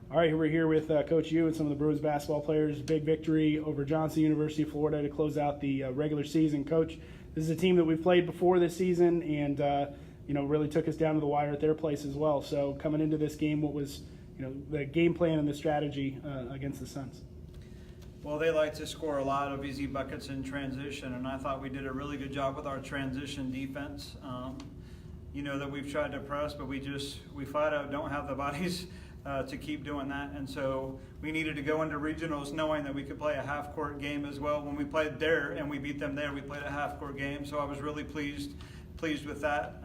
All right, we're here with Coach U and some of the Bruins basketball players. Big victory over Johnson University of Florida to close out the regular season. Coach, this is a team that we've played before this season and, really took us down to the wire at their place as well. So coming into this game, what was, the game plan and the strategy against the Suns? Well, they like to score a lot of easy buckets in transition, and I thought we did a really good job with our transition defense. That we've tried to press, but we flat out don't have the bodies to keep doing that, and so we needed to go into regionals knowing that we could play a half-court game as well. When we played there and we beat them there, we played a half-court game, so I was really pleased with that.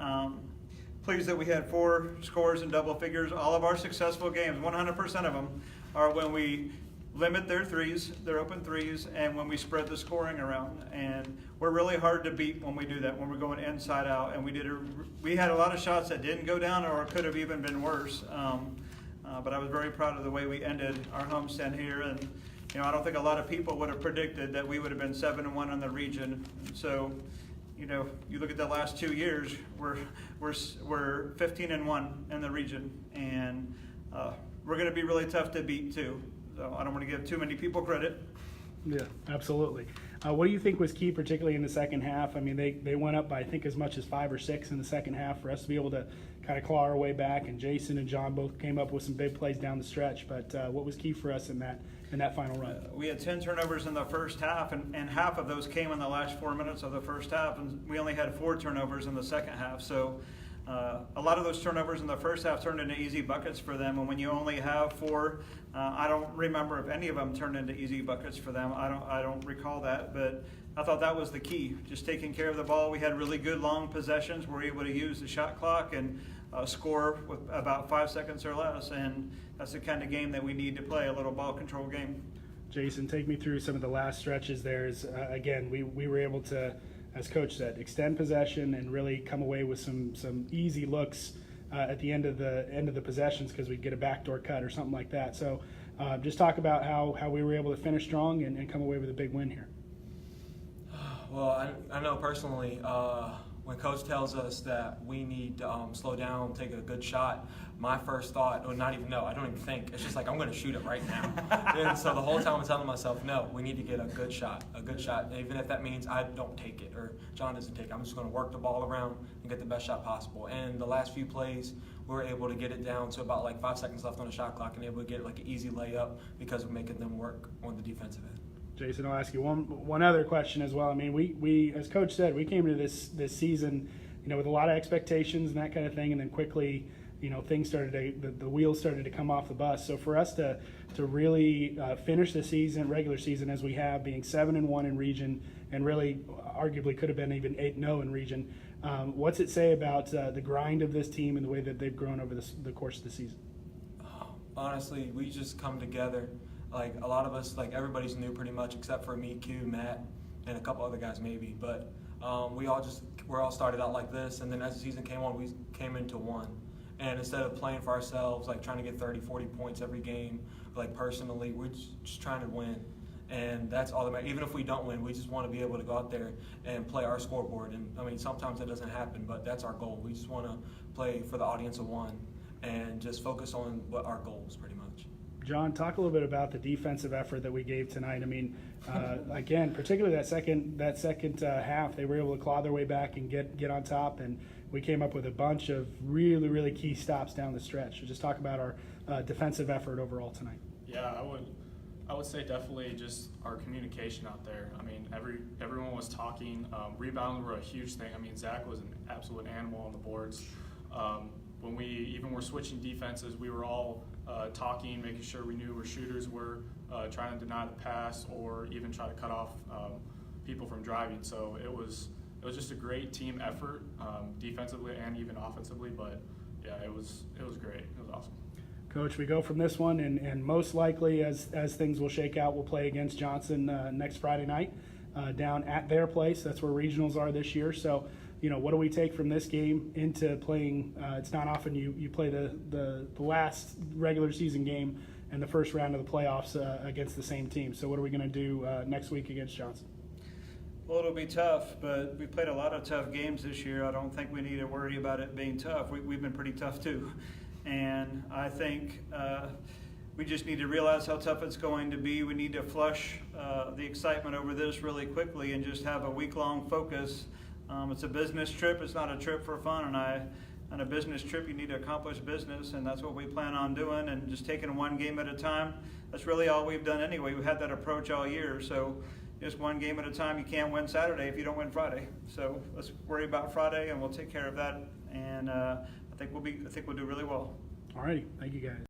Pleased that we had 4 scores in double figures. All of our successful games, 100% of them, are when we limit their threes, their open threes, and when we spread the scoring around. And we're really hard to beat when we do that, when we're going inside out. And we had a lot of shots that didn't go down or could have even been worse. But I was very proud of the way we ended our homestand here. And I don't think a lot of people would have predicted that we would have been 7-1 in the region. So, you look at the last 2 years, we're 15-1 in the region, and we're going to be really tough to beat too. So I don't want to give too many people credit. Yeah, absolutely. What do you think was key, particularly in the second half? I mean, they went up by, I think, as much as 5 or 6 in the second half for us to be able to kind of claw our way back. And Jayson and John both came up with some big plays down the stretch. But what was key for us in that final run? We had 10 turnovers in the first half, and half of those came in the last 4 minutes of the first half, and we only had 4 turnovers in the second half. So a lot of those turnovers in the first half turned into easy buckets for them, and when you only have 4, I don't remember if any of them turned into easy buckets for them. I don't recall that, but I thought that was the key, just taking care of the ball. We had really good long possessions. We were able to use the shot clock and score with about 5 seconds or less, and that's the kind of game that we need to play, a little ball control game. Jayson, take me through some of the last stretches there. Again, we were able to, as Coach said, extend possession and really come away with some easy looks at the end of the possessions because we'd get a backdoor cut or something like that. So just talk about how we were able to finish strong and come away with a big win here. Well, I know personally when Coach tells us that we need to slow down, take a good shot, my first thought, or not even know, I don't even think, it's just like, I'm going to shoot it right now. And so the whole time I'm telling myself, no, we need to get a good shot. Even if that means I don't take it or John doesn't take it. I'm just going to work the ball around and get the best shot possible. And the last few plays, we were able to get it down to about like 5 seconds left on the shot clock and able to get like an easy layup because we're making them work on the defensive end. Jayson, I'll ask you one other question as well. I mean, we as Coach said, we came into this season, with a lot of expectations and that kind of thing, and then quickly, things started the wheels started to come off the bus. So for us to really finish the regular season as we have, being 7-1 in region, and really arguably could have been even 8-0 in region, what's it say about the grind of this team and the way that they've grown over the course of the season? Honestly, we just come together. Like a lot of us, like everybody's new pretty much except for me, Q, Matt, and a couple other guys maybe. But we're all started out like this, and then as the season came on, we came into one. And instead of playing for ourselves, like trying to get 30, 40 points every game, like personally, we're just trying to win. And that's all that matters. Even if we don't win, we just want to be able to go out there and play our scoreboard. And I mean, sometimes that doesn't happen, but that's our goal. We just want to play for the audience of one and just focus on what our goal is pretty much. John, talk a little bit about the defensive effort that we gave tonight. I mean, again, particularly that second half, they were able to claw their way back and get on top, and we came up with a bunch of really, really key stops down the stretch. So just talk about our defensive effort overall tonight. Yeah, I would say definitely just our communication out there. I mean, everyone was talking. Rebounds were a huge thing. I mean, Zach was an absolute animal on the boards. When we even were switching defenses, we were all talking, making sure we knew where shooters were, trying to deny the pass or even try to cut off people from driving. So it was just a great team effort, defensively and even offensively. But yeah, it was great. It was awesome. Coach, we go from this one, and most likely, as things will shake out, we'll play against Johnson next Friday night down at their place. That's where regionals are this year. So, what do we take from this game into playing? It's not often you play the last regular season game and the first round of the playoffs against the same team. So what are we going to do next week against Johnson? Well, it'll be tough, but we played a lot of tough games this year. I don't think we need to worry about it being tough. We've been pretty tough too. And I think we just need to realize how tough it's going to be. We need to flush the excitement over this really quickly and just have a week-long focus. It's a business trip. It's not a trip for fun. On a business trip, you need to accomplish business, and that's what we plan on doing, and just taking one game at a time. That's really all we've done anyway. We've had that approach all year. So just one game at a time. You can't win Saturday if you don't win Friday. So let's worry about Friday, and we'll take care of that. And I think we'll do really well. All righty. Thank you, guys.